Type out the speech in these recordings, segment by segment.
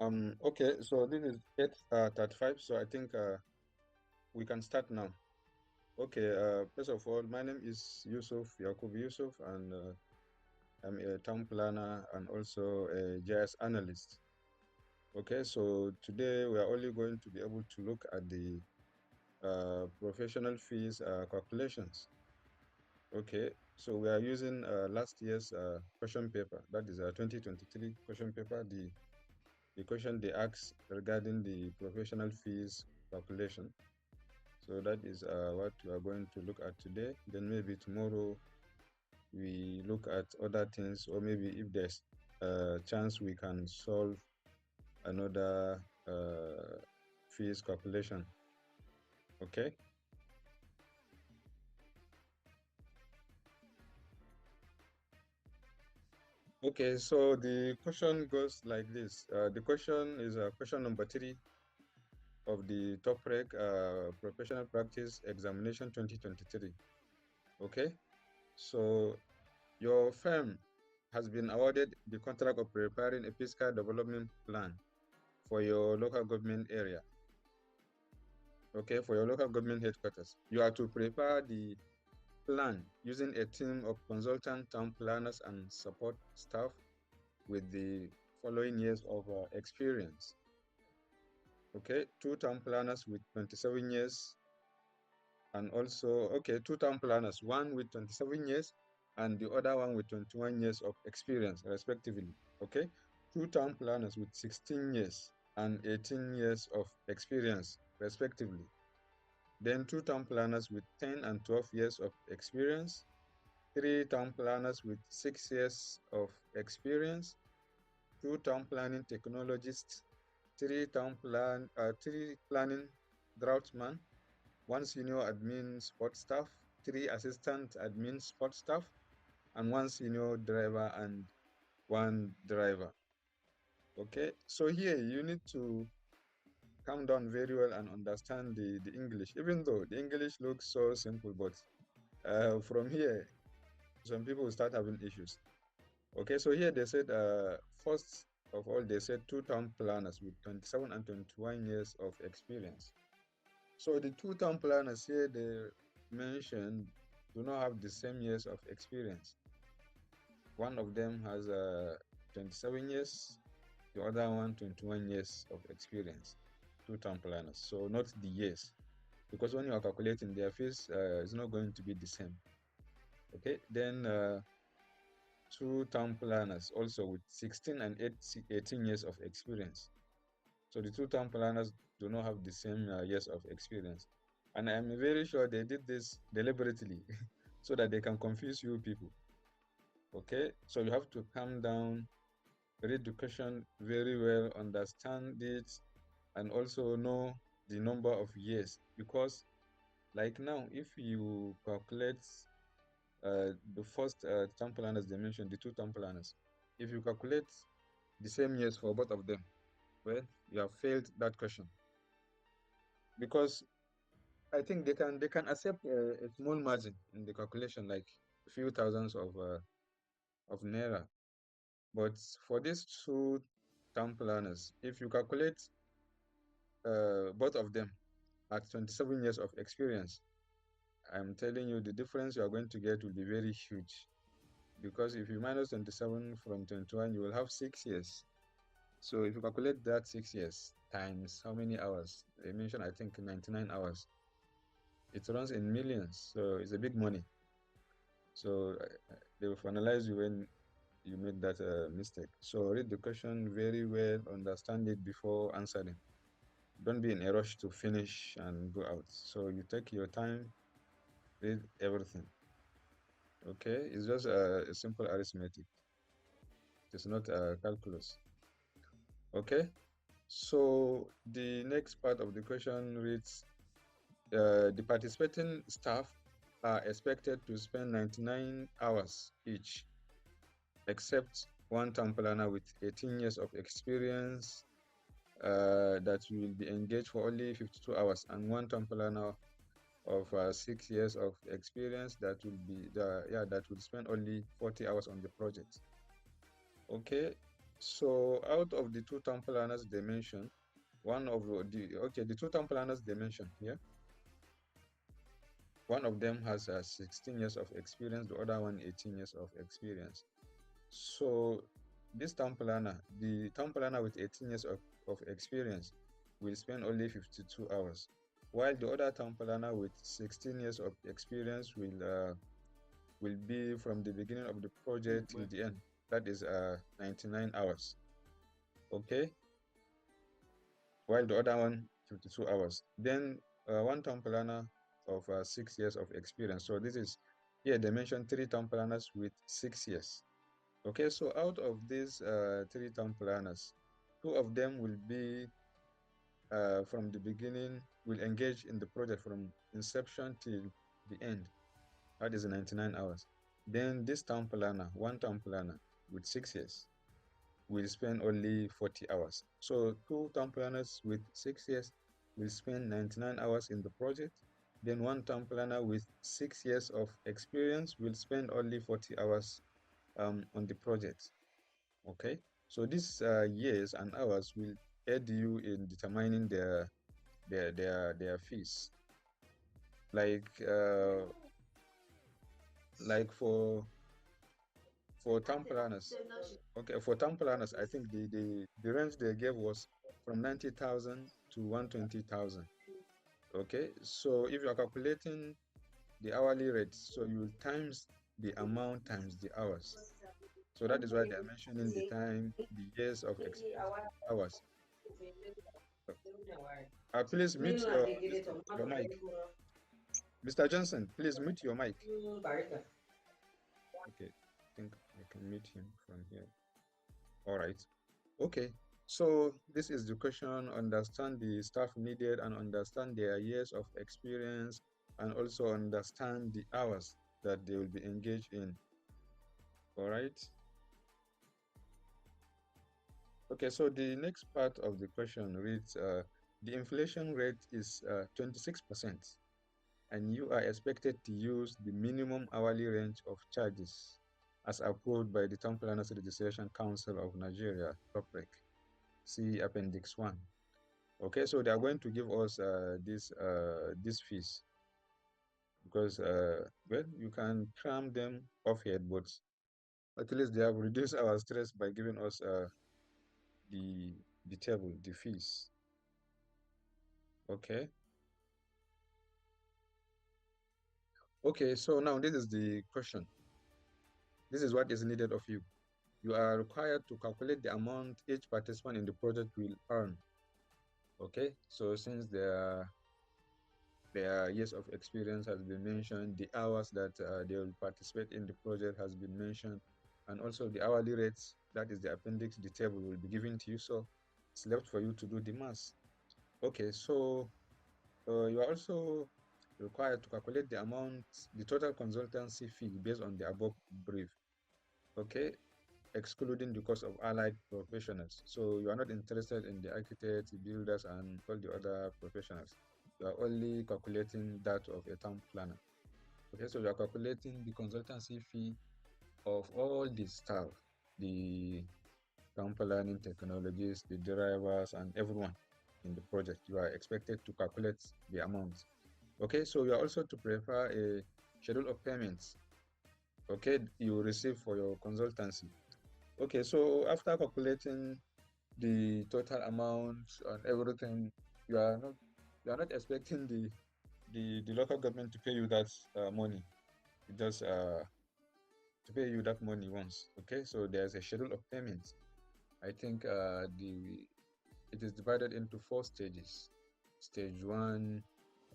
Okay, so this is 8:35, so I think we can start now. Okay, first of all, my name is Yusuf Yakubu Yusuf, and I'm a town planner and also a GIS analyst. Okay, so today we are only going to be able to look at the professional fees calculations. Okay, so we are using last year's question paper, that is a 2023 question paper, the question they asked regarding the professional fees calculation. So that is what we are going to look at today. Then maybe tomorrow we look at other things, or maybe if there's a chance we can solve another fees calculation. Okay. Okay, so the question goes like this. The question is question number 3 of the TOPREC Professional Practice Examination 2023. Okay, so your firm has been awarded the contract of preparing a fiscal development plan for your local government area. Okay, for your local government headquarters. You are to prepare the plan using a team of consultant town planners and support staff with the following years of experience. Okay, 2 town planners with 27 years, and also, okay, 2 town planners, one with 27 years and the other one with 21 years of experience, respectively. Okay, 2 town planners with 16 years and 18 years of experience, respectively. Then 2 town planners with 10 and 12 years of experience, 3 town planners with 6 years of experience, 2 town planning technologists, 3 planning draughtsman, 1 senior admin support staff, 3 assistant admin support staff, and 1 senior driver and 1 driver. Okay, so here you need to calm down very well and understand the English, even though the English looks so simple, but from here, some people will start having issues. Okay, so here they said, first of all, they said 2 town planners with 27 and 21 years of experience. So the 2 town planners here they mentioned do not have the same years of experience. One of them has 27 years, the other one 21 years of experience. 2 town planners. So not the years, because when you are calculating their fees, it's not going to be the same. Okay, then 2 town planners also with 16 and 18 years of experience. So the 2 town planners do not have the same years of experience. And I'm very sure they did this deliberately so that they can confuse you people. Okay, so you have to calm down, read the question very well, understand it, and also know the number of years. Because, like now, if you calculate the first town planners they mentioned, the 2 town planners, if you calculate the same years for both of them, well, you have failed that question. Because I think they can accept a small margin in the calculation, like a few thousands of naira. But for these 2 town planners, if you calculate both of them at 27 years of experience, I'm telling you the difference you are going to get will be very huge. Because if you minus 27 from 21, you will have 6 years. So if you calculate that 6 years times how many hours? They mentioned, I think, 99 hours. It runs in millions, so it's a big money. So they will finalize you when you made that mistake. So read the question very well, understand it before answering. Don't be in a rush to finish and go out. So you take your time, read everything. Okay, it's just a simple arithmetic. It's not a calculus. Okay, so the next part of the question reads, the participating staff are expected to spend 99 hours each, except 1 town planner with 18 years of experience that will be engaged for only 52 hours, and 1 town planner of 6 years of experience that will spend only 40 hours on the project. Okay, So out of the two town planners they mentioned, the two town planners they mentioned here, one of them has 16 years of experience, the other one 18 years of experience. So this town planner, the town planner with 18 years of experience will spend only 52 hours, while the other town planner with 16 years of experience will be from the beginning of the project till the end. That is 99 hours. Okay, while the other one 52 hours. Then one town planner of 6 years of experience. So this is here they mentioned three town planners with 6 years. Okay, so out of these three town planners, two of them will be from the beginning, will engage in the project from inception till the end. That is 99 hours. Then this town planner, one town planner with 6 years, will spend only 40 hours. So two town planners with 6 years will spend 99 hours in the project. Then one town planner with 6 years of experience will spend only 40 hours on the project. Okay, so these years and hours will aid you in determining their fees. Like like for town planners, okay, for town planners, I think the range they gave was from 90,000 to 120,000. Okay, so if you are calculating the hourly rate, so you will times the amount times the hours. So that is why they are mentioning the time, the years of experience, hours. Please mute your mic. Mr. Johnson, please mute your mic. Okay, I think I can mute him from here. All right. Okay. So this is the question, understand the staff needed and understand their years of experience and also understand the hours that they will be engaged in. All right. Okay, so the next part of the question reads, the inflation rate is 26%, and you are expected to use the minimum hourly range of charges as approved by the Town Planners Registration Council of Nigeria, TOPREC. See Appendix 1. Okay, so they are going to give us these fees because, well, you can cram them off here, but at least they have reduced our stress by giving us the, the table, the fees. Okay. Okay, so now this is the question. This is what is needed of you. You are required to calculate the amount each participant in the project will earn. Okay, so since their years of experience has been mentioned, the hours that they will participate in the project has been mentioned, and also the hourly rates, that is the appendix, the table will be given to you. So it's left for you to do the math. Okay, so you are also required to calculate the amount, the total consultancy fee based on the above brief. Okay, excluding the cost of allied professionals. So you are not interested in the architects, builders, and all the other professionals. You are only calculating that of a town planner. Okay, so you are calculating the consultancy fee of all the staff, the town planning technologies, the drivers, and everyone in the project. You are expected to calculate the amount. Okay, so you are also to prepare a schedule of payments. Okay, you receive for your consultancy. Okay, so after calculating the total amount and everything, you are not expecting the local government to pay you that money. Just to pay you that money once. Okay, so there's a schedule of payments. I think it is divided into 4 stages. Stage one,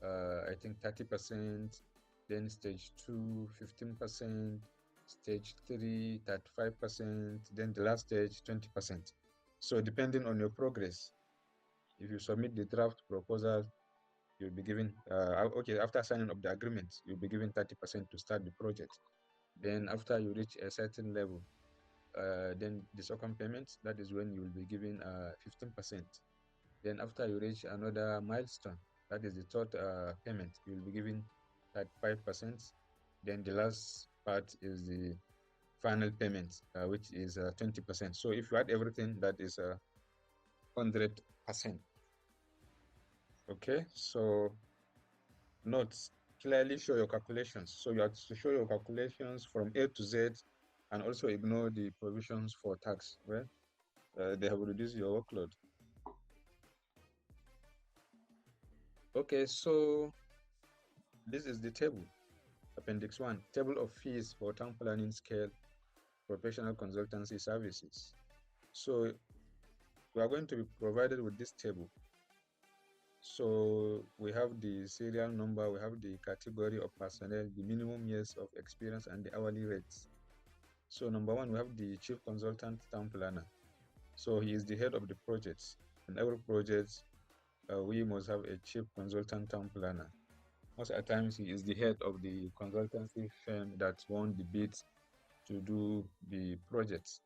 I think 30%, then stage two, 15%, stage three, 35%, then the last stage, 20%. So depending on your progress, if you submit the draft proposal, you'll be given, okay, after signing of the agreement, you'll be given 30% to start the project. Then after you reach a certain level, then the second payment, that is when you will be given 15%. Then after you reach another milestone, that is the third payment, you will be given that 5%. Then the last part is the final payment, which is 20%. So if you add everything, that is 100%. Okay, so notes, clearly show your calculations. So you have to show your calculations from A to Z, and also ignore the provisions for tax, right? They have reduced your workload. Okay, so this is the table. Appendix 1, table of fees for town planning scale professional consultancy services. So we are going to be provided with this table. So we have the serial number, we have the category of personnel, the minimum years of experience, and the hourly rates. So number 1, we have the chief consultant town planner. So he is the head of the projects. In every project, we must have a chief consultant town planner. Most of the times, he is the head of the consultancy firm that won the bids to do the projects.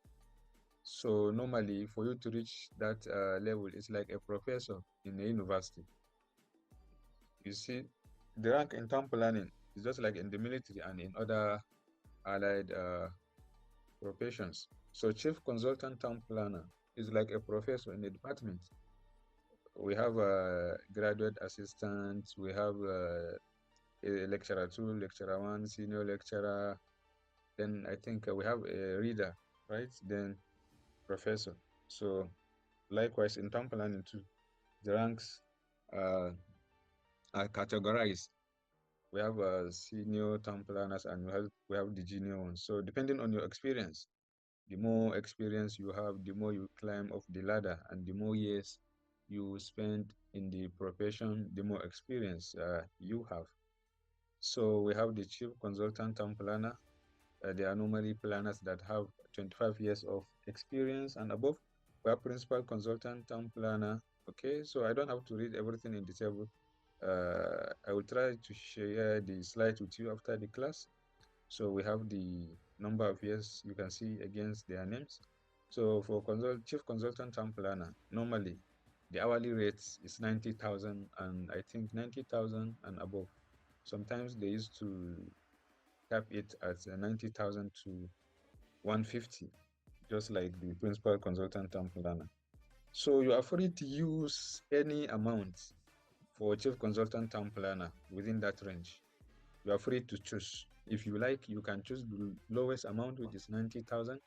So normally, for you to reach that level, it's like a professor in a university. You see, the rank in town planning is just like in the military and in other allied professions. So chief consultant town planner is like a professor in a department. We have a graduate assistant, we have a lecturer 2, lecturer 1, senior lecturer, then I think we have a reader, right? Then professor. So likewise in town planning too, the ranks uh, are categorized. We have senior town planners and we have the junior ones. So depending on your experience, the more experience you have, the more you climb up the ladder, and the more years you spend in the profession, the more experience you have. So we have the chief consultant town planner. They are normally planners that have 25 years of experience and above. We have principal consultant town planner. Okay, so I don't have to read everything in the table. I will try to share the slides with you after the class. So we have the number of years you can see against their names. So for chief consultant town planner, normally the hourly rate is 90,000, and I think 90,000 and above. Sometimes they used to cap it at 90,000 to 150, just like the principal consultant town planner. So you are free to use any amount for chief consultant town planner within that range. You are free to choose. If you like, you can choose the lowest amount, which is 90,000.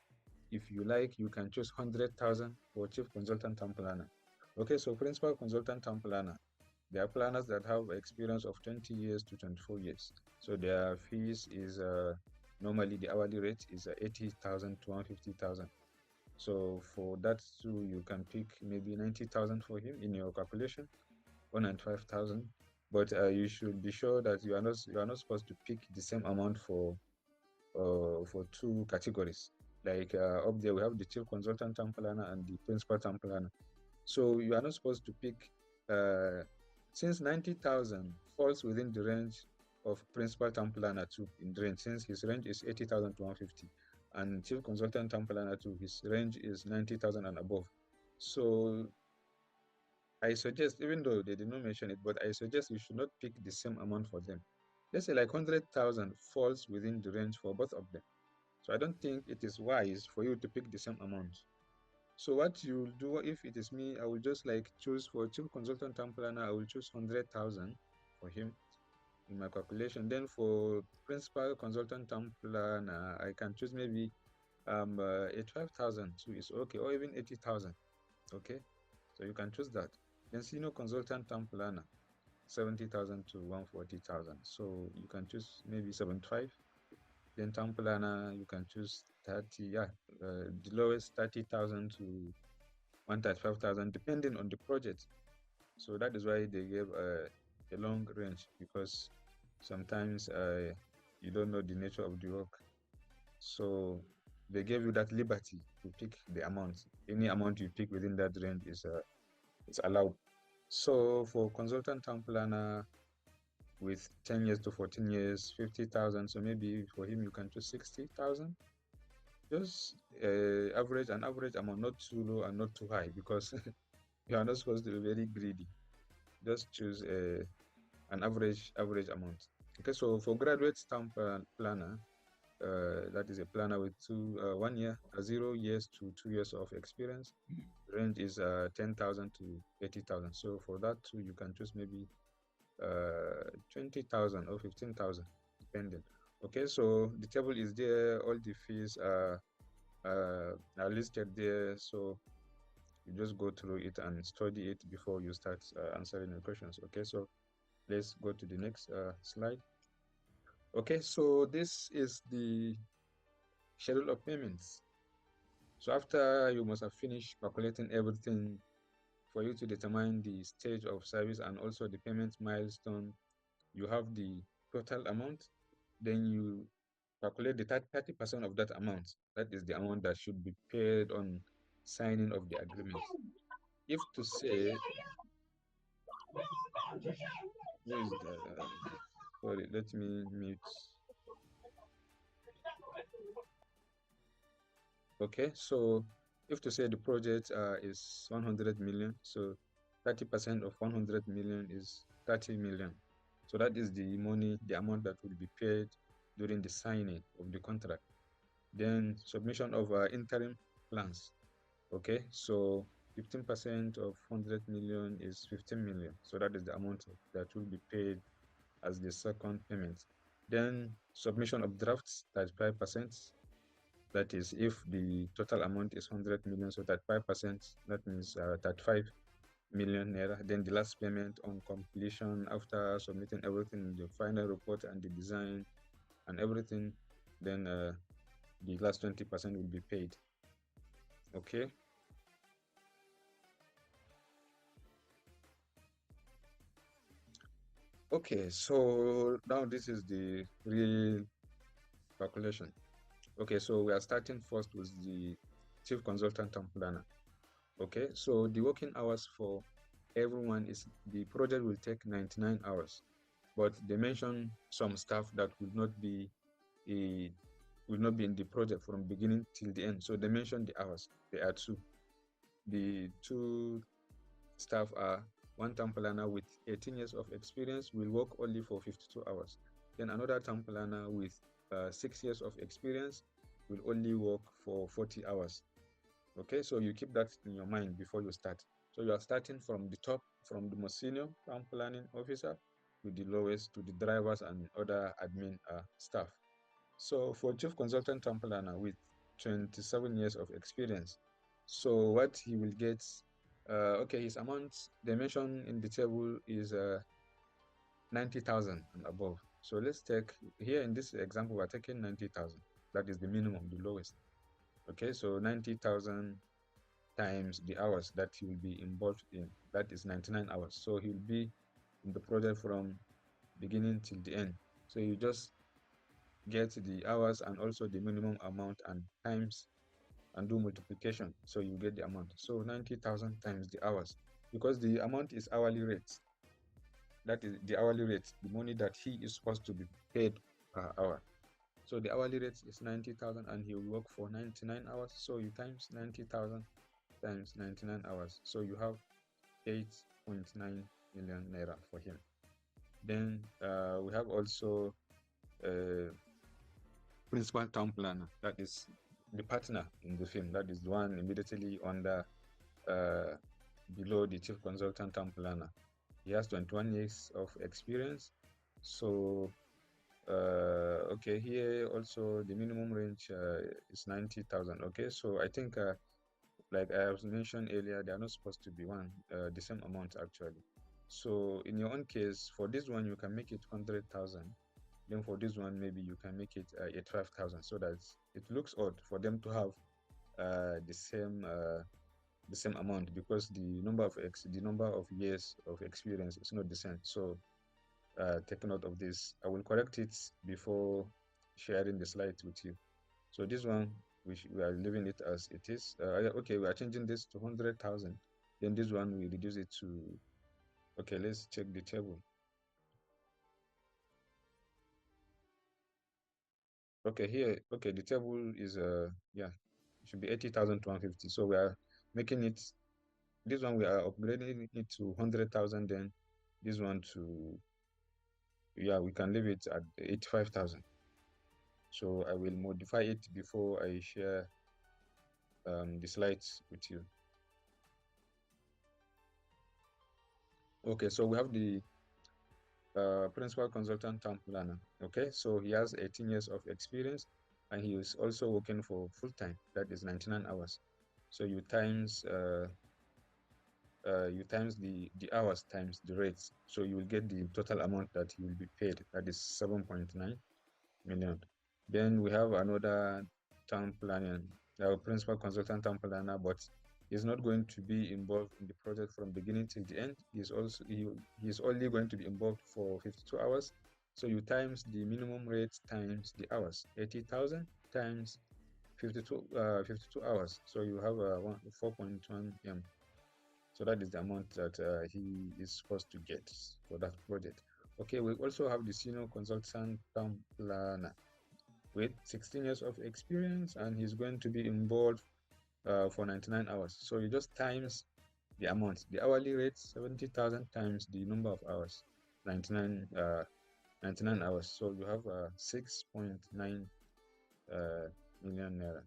If you like, you can choose 100,000 for chief consultant town planner. Okay, so principal consultant town planner, there are planners that have experience of 20 years to 24 years. So their fees is normally the hourly rate is 80,000 to 150,000. So for that too, you can pick maybe 90,000 for him in your calculation, 105,000. But you should be sure that you are not supposed to pick the same amount for two categories. Like up there, we have the chief consultant town planner and the principal town planner. So you are not supposed to pick, since 90,000 falls within the range of principal town planner too in range, since his range is 80,000 to 150, and chief consultant town planner too, his range is 90,000 and above. So I suggest, even though they did not mention it, but I suggest you should not pick the same amount for them. Let's say like 100,000 falls within the range for both of them. So I don't think it is wise for you to pick the same amount. So what you'll do, if it is me, I will just like choose for chief consultant town planner, I will choose 100,000 for him in my calculation. Then for principal consultant town planner, I can choose maybe 85,000 too is okay, or even 80,000. Okay, so you can choose that. Then senior consultant town planner, 70,000 to 140,000. So you can choose maybe 75. Then town planner, you can choose 30. Yeah, the lowest 30,000 to 135,000, depending on the project. So that is why they gave a long range, because sometimes you don't know the nature of the work. So they gave you that liberty to pick the amount. Any amount you pick within that range is allowed. So for consultant town planner with 10 years to 14 years, 50,000. So maybe for him you can choose 60,000. Just an average amount, not too low and not too high, because you are not supposed to be very greedy. Just choose an average amount. Okay, so for graduate town planner, that is a planner with 0 years to 2 years of experience. Range is 10,000 to 80,000. So for that too, you can choose maybe 20,000 or 15,000, depending. Okay, so the table is there. All the fees are listed there. So you just go through it and study it before you start answering your questions. Okay, so let's go to the next slide. Okay, so this is the schedule of payments. So after you must have finished calculating everything for you to determine the stage of service and also the payment milestone, you have the total amount, then you calculate the 30% of that amount. That is the amount that should be paid on signing of the agreement. If to say, who is the, sorry, let me mute. Okay, so if to say the project is 100 million, so 30% of 100 million is 30 million. So that is the money, the amount that will be paid during the signing of the contract. Then submission of interim plans. Okay, so 15% of 100 million is 15 million. So that is the amount that will be paid as the second payment. Then submission of drafts, 35%. That is, if the total amount is 100 million, so 35%, that means 35 million naira. Then the last payment on completion after submitting everything, the final report and the design and everything, then the last 20% will be paid. Okay. Okay, so now this is the real calculation. Okay, so we are starting first with the chief consultant and planner. Okay, so the working hours for everyone is, the project will take 99 hours, but they mention some staff that will not be in the project from beginning till the end. So they mention the hours. There are two. The two staff are one town planner with 18 years of experience will work only for 52 hours. Then another town planner with 6 years of experience will only work for 40 hours. Okay, so you keep that in your mind before you start. So you are starting from the top, from the most senior town planning officer to the lowest, to the drivers and other admin staff. So for chief consultant town planner with 27 years of experience, so what he will get, okay, his amount they mentioned in the table is 90,000 and above. So let's take, here in this example, we're taking 90,000. That is the minimum, the lowest. Okay, so 90,000 times the hours that he will be involved in, that is 99 hours. So he'll be in the project from beginning till the end. So you just get the hours and also the minimum amount and times and do multiplication, so you get the amount. So 90,000 times the hours, because the amount is hourly rate. That is the hourly rate, the money that he is supposed to be paid per hour. So the hourly rate is 90,000 and he will work for 99 hours. So you times 90,000 times 99 hours. So you have 8.9 million naira for him. Then we have also principal town planner, that is the partner in the film, that is the one immediately under below the chief consultant town planner. He has 21 years of experience. So okay, here also the minimum range is 90,000. Okay, so I think like I was mentioned earlier, they are not supposed to be the same amount actually. So in your own case, for this one you can make it 100,000. Then for this one, maybe you can make it 85,000, so that it looks odd for them to have the same amount, because the number of years of experience is not the same. So take note of this. I will correct it before sharing the slides with you. So this one, we are leaving it as it is. Okay, we are changing this to 100,000. Then this one we reduce it to. Okay, let's check the table. Okay, here, okay, the table is yeah, it should be 80,000 to 150. So we are making it, this one we are upgrading it to 100,000, then this one to, yeah, we can leave it at 85,000. So I will modify it before I share the slides with you. Okay, so we have the principal consultant town planner. Okay, so he has 18 years of experience and he is also working for full time, that is 99 hours. So you times the hours times the rates, so you will get the total amount that you will be paid, that is 7.9 million. Then we have another town planner, our principal consultant town planner, but he's not going to be involved in the project from beginning till the end. He's only going to be involved for 52 hours. So you times the minimum rate times the hours, 80,000 times 52 hours. So you have 4.1 M. So that is the amount that he is supposed to get for that project. Okay, we also have the senior consultant town planner with 16 years of experience, and he's going to be involved for 99 hours. So you just times the amount, the hourly rate, 70,000 times the number of hours, 99, 99 hours. So you have 6.9 million naira.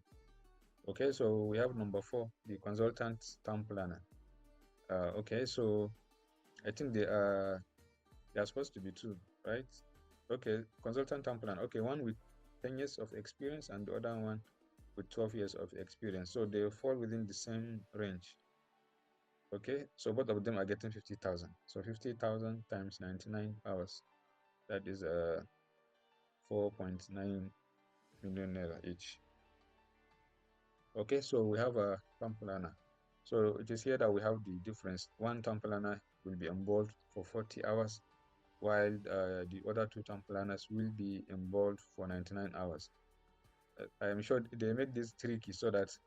Okay, so we have number 4, the consultant town planner. Okay, so I think they are supposed to be 2, right? Okay, consultant town planner. Okay, one with 10 years of experience and the other one with 12 years of experience. So they fall within the same range. Okay, so both of them are getting 50,000. So 50,000 times 99 hours, that is 4.9 million naira each. Okay, so we have a town planner. So it is here that we have the difference. One town planner will be involved for 40 hours, while the other 2 town planners will be involved for 99 hours. I am sure they make this tricky so that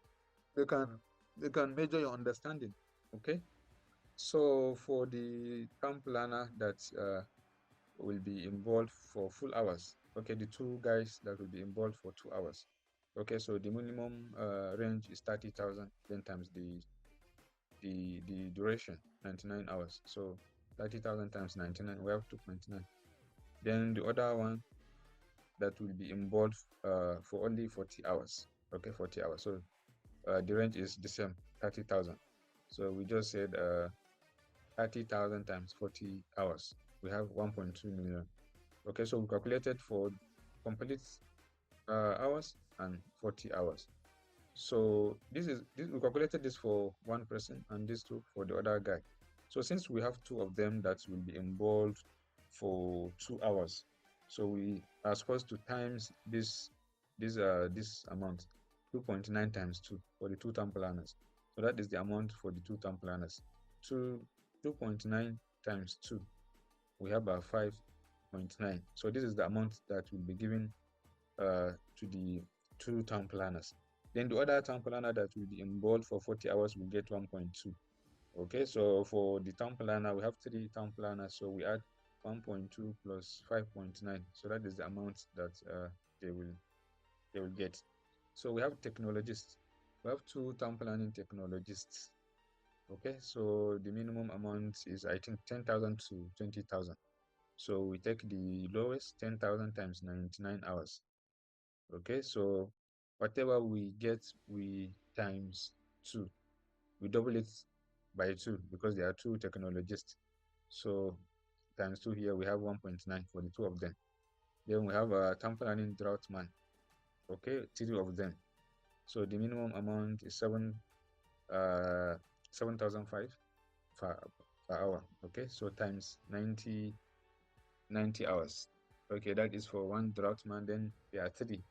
they can measure your understanding. Okay, so for the town planner that will be involved for full hours, okay, the 2 guys that will be involved for 2 hours. Okay, so the minimum range is 30,000, then times the duration, 99 hours. So 30,000 times 99, we have 2.9. Then the other one that will be involved for only 40 hours. Okay, 40 hours. So the range is the same, 30,000. So we just said 30,000 times 40 hours. We have 1.2 million. Okay, so we calculated for complete hours and 40 hours. So this we calculated this for one person and this 2 for the other guy. So since we have 2 of them that will be involved for 2 hours, so we are supposed to times this amount, 2.9 times 2 for the 2 term planners. So that is the amount for the 2 term planners. 2.9 times 2, we have 5.9. So this is the amount that will be given to the 2 town planners. Then the other town planner that will be involved for 40 hours will get 1.2. Okay, so for the town planner, we have 3 town planners, so we add 1.2 plus 5.9. So that is the amount that they will get. So we have technologists. We have 2 town planning technologists. Okay, so the minimum amount is, I think, 10,000 to 20,000. So we take the lowest, 10,000 times 99 hours. Okay, so whatever we get, we times 2. We double it by 2 because there are 2 technologists. So times 2 here, we have 1.9 for the 2 of them. Then we have a town planning draughtman. Okay, 3 of them. So the minimum amount is 7,005 per hour. Okay, so times 90 hours. Okay, that is for one draughtman. Then there are 3.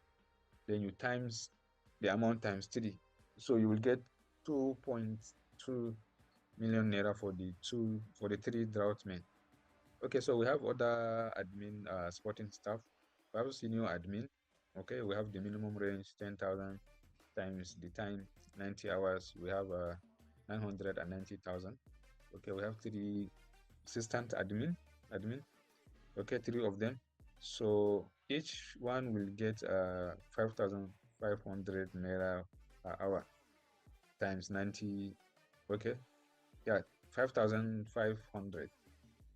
Then you times the amount times 3. So you will get 2.2 million naira for the 3 draughtmen. Okay, so we have other admin supporting staff. We have senior admin. Okay, we have the minimum range 10,000 times the time 90 hours. We have 990,000. Okay, we have 3 assistant admin. Okay, 3 of them. So each one will get 5,500 naira per hour times 90. Okay, yeah, 5,500.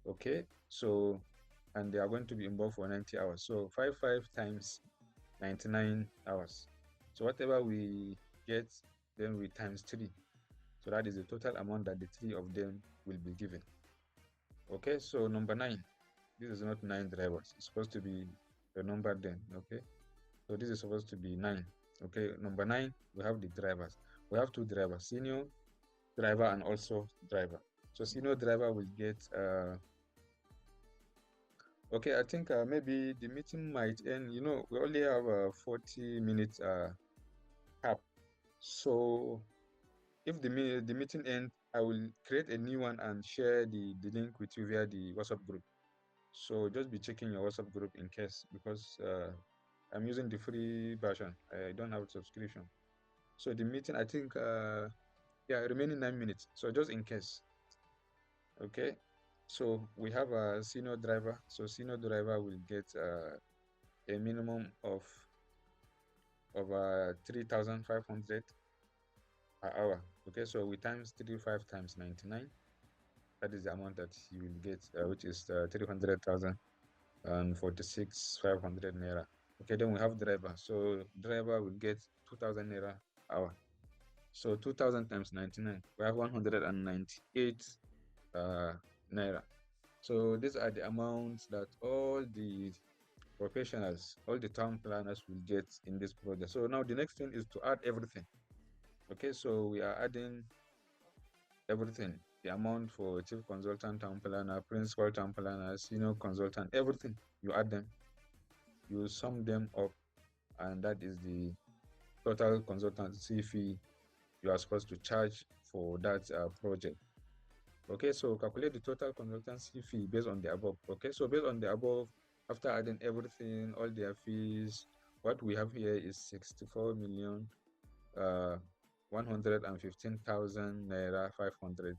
Okay, so and they are going to be involved for 90 hours. So 55 times 99 hours. So whatever we get, then we times 3. So that is the total amount that the 3 of them will be given. Okay, so number 9. This is not 9 drivers. It's supposed to be the number then. Okay, so this is supposed to be 9. Okay, number 9, we have the drivers. We have 2 drivers, senior driver and also driver. So senior driver will get okay, I think maybe the meeting might end. You know, we only have a 40 minutes cap. So if the meeting ends, I will create a new one and share the link with you via the WhatsApp group. So just be checking your WhatsApp group in case, because I'm using the free version. I don't have subscription. So the meeting, I think, yeah, remaining 9 minutes. So just in case. Okay. So we have a senior driver. So senior driver will get a minimum of 3,500 per hour. Okay, so we times 35 times 99. That is the amount that you will get, which is 300,000 and 46,500 naira. Okay, then we have driver. So driver will get 2,000 naira hour. So 2,000 times 99, we have 198 naira. So these are the amounts that all the professionals, all the town planners will get in this project. So now the next thing is to add everything. Okay, so we are adding everything. The amount for chief consultant, town planner, principal town planner, senior consultant, everything. You add them, you sum them up, and that is the total consultancy fee you are supposed to charge for that project. Okay, so calculate the total consultancy fee based on the above. Okay, so based on the above, after adding everything, all their fees, what we have here is 64 million 115,000 naira 500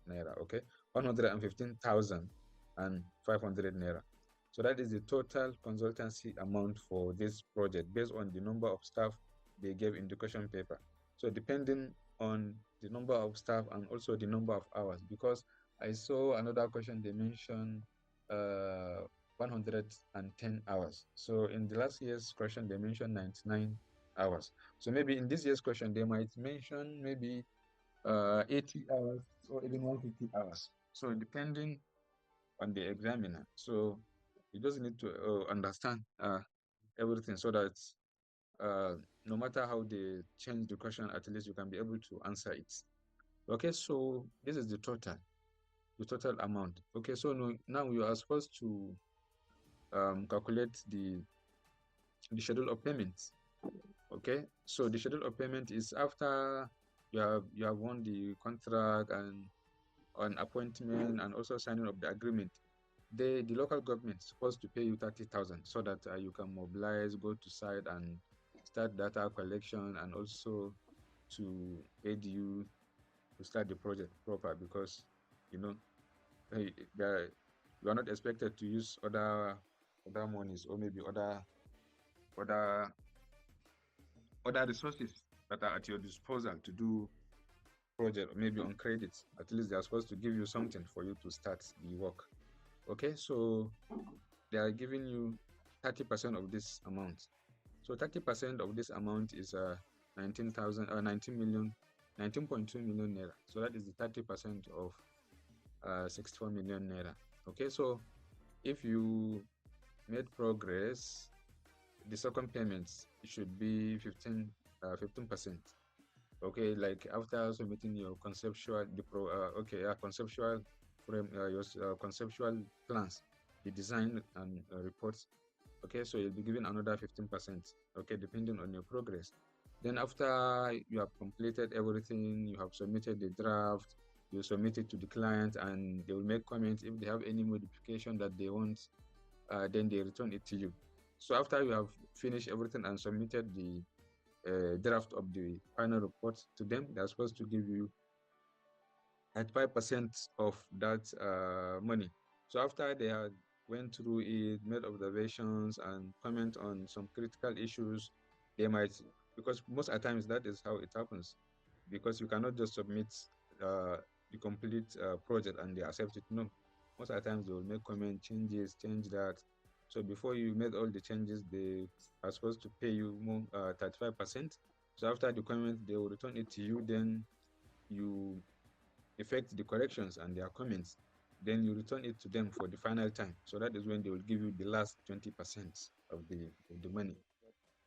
naira. Okay, 115,500 naira. So that is the total consultancy amount for this project based on the number of staff they gave in the question paper. So depending on the number of staff and also the number of hours, because I saw another question they mentioned 110 hours. So in the last year's question they mentioned 99 hours. So maybe in this year's question they might mention maybe 80 hours or even 150 hours. So depending on the examiner. So you just need to understand everything so that no matter how they change the question, at least you can be able to answer it. Okay, so this is the total amount. Okay, so now you are supposed to calculate the schedule of payments. Okay, so the schedule of payment is after you have won the contract and on appointment and also signing of the agreement. The local government is supposed to pay you 30,000 so that you can mobilize, go to site and start data collection, and also to aid you to start the project proper, because you know you are not expected to use other monies or maybe other resources that are at your disposal to do project, or maybe on credits. At least they are supposed to give you something for you to start the work. Okay, so they are giving you 30% of this amount. So 30% of this amount is 19,000 19 million 19.2 million naira. So that is the 30% of 64 million naira. Okay, so if you made progress, the second payments should be 15%. Okay, like after submitting your conceptual conceptual frame, your conceptual plans, the design and reports. Okay, so you'll be given another 15%. Okay, depending on your progress. Then after you have completed everything, you have submitted the draft, you submit it to the client, and they will make comments. If they have any modification that they want, then they return it to you. So after you have finished everything and submitted the draft of the final report to them, they're supposed to give you at 5% of that money. So after they had went through it, made observations and comment on some critical issues, they might, because most of the times that is how it happens, because you cannot just submit the complete project and they accept it. No, most of the times they will make comment changes, change that, So before you made all the changes, they are supposed to pay you more 35%. So after the comment, they will return it to you. Then you effect the corrections and their comments. Then you return it to them for the final time. So that is when they will give you the last 20% of the money.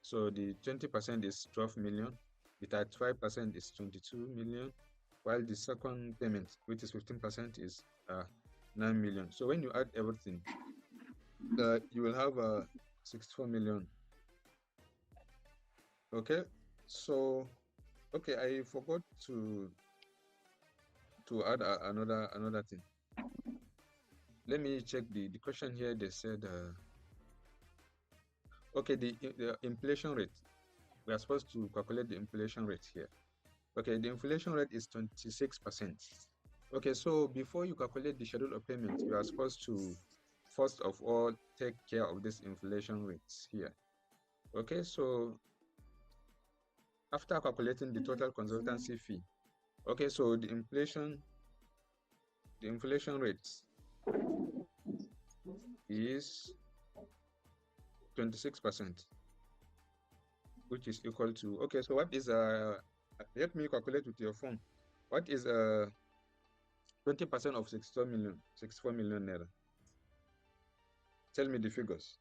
So the 20% is 12 million. The 35% is 22 million, while the second payment, which is 15%, is 9 million. So when you add everything, you will have 64 million. Okay, so okay, I forgot to add another thing. Let me check the question here. They said okay, the inflation rate. We are supposed to calculate the inflation rate here. Okay, the inflation rate is 26%. Okay, so before you calculate the schedule of payment, you are supposed to first of all take care of this inflation rates here. Okay, so after calculating the total consultancy fee, okay, so the inflation rate is 26%, which is equal to, okay, so what is let me calculate with your phone. What is 20% of 64 million naira? Tell me the figures.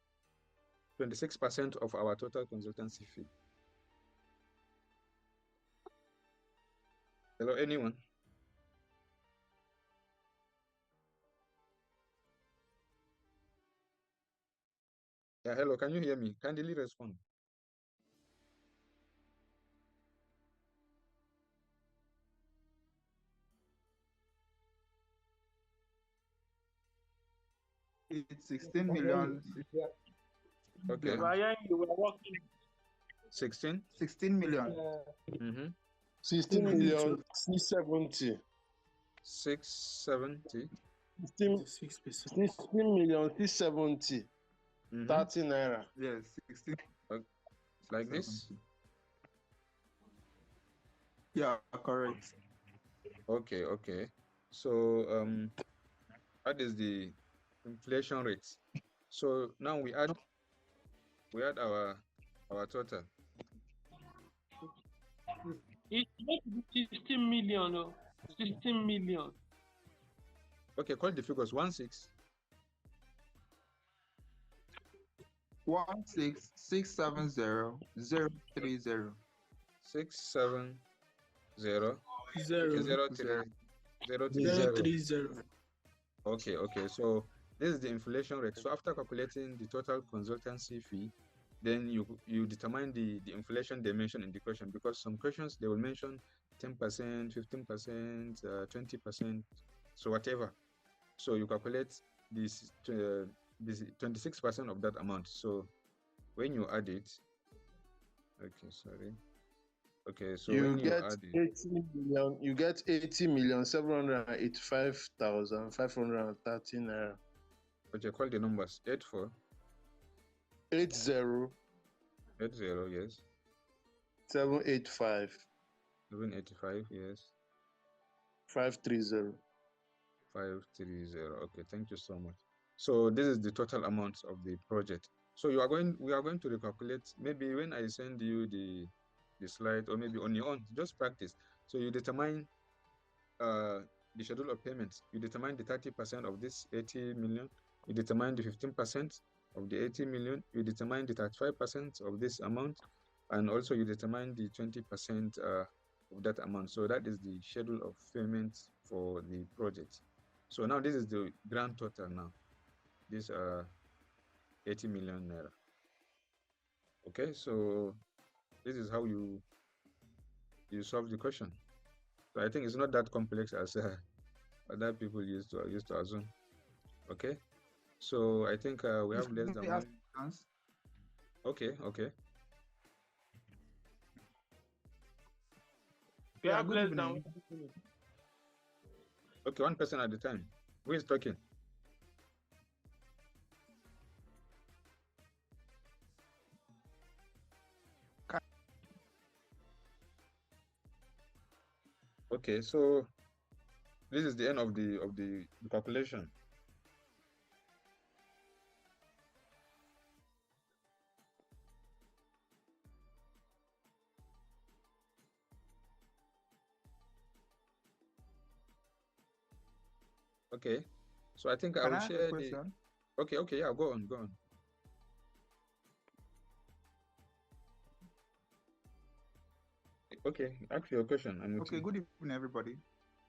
26% of our total consultancy fee. Hello, anyone? Yeah, hello, can you hear me? Kindly respond. It's 16 million. Okay. Ryan, you were working. 16? 16 million. 16 million 670. 670. 16 million 670. 30 naira. Yes, 16. Like this? Yeah, correct. Okay, okay. So what is the inflation rate? So now we add our total. It's going to be 16 million. Oh, 16 million. Okay, call the figures. 16. 16670 030. 670 030. Okay, okay. So this is the inflation rate. So after calculating the total consultancy fee, then you determine the inflation they mention in the question, because some questions they will mention 10%, 15%, 20%, so whatever. So you calculate this 26% of that amount. So when you add it, okay, sorry. Okay, so You when get you add it, 80 million. You get 80,785,530 naira. okay, call the numbers. 84. 80. 80, yes. 785. 785, yes. 530. 530. Okay, thank you so much. So this is the total amount of the project. So we are going to recalculate. Maybe when I send you the slide, or maybe on your own, just practice. So you determine the schedule of payments. You determine the 30% of this 80 million. You determine the 15% of the 80 million. You determine the 35% of this amount, and also you determine the 20% of that amount. So that is the schedule of payments for the project. So now this is the grand total now. These are 80 million naira. Okay, so this is how you solve the question. So I think it's not that complex as other people used to assume. Okay, so I think we have less than one. Okay, okay. We have less than 1 minute. Okay, one person at a time. Who is talking? Okay, so this is the end of the calculation. Okay. So I think I Can will I ask a share the. question? Okay, yeah, go on. Okay, ask your question. I'm with Okay, you. good evening, everybody.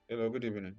Hello, good evening.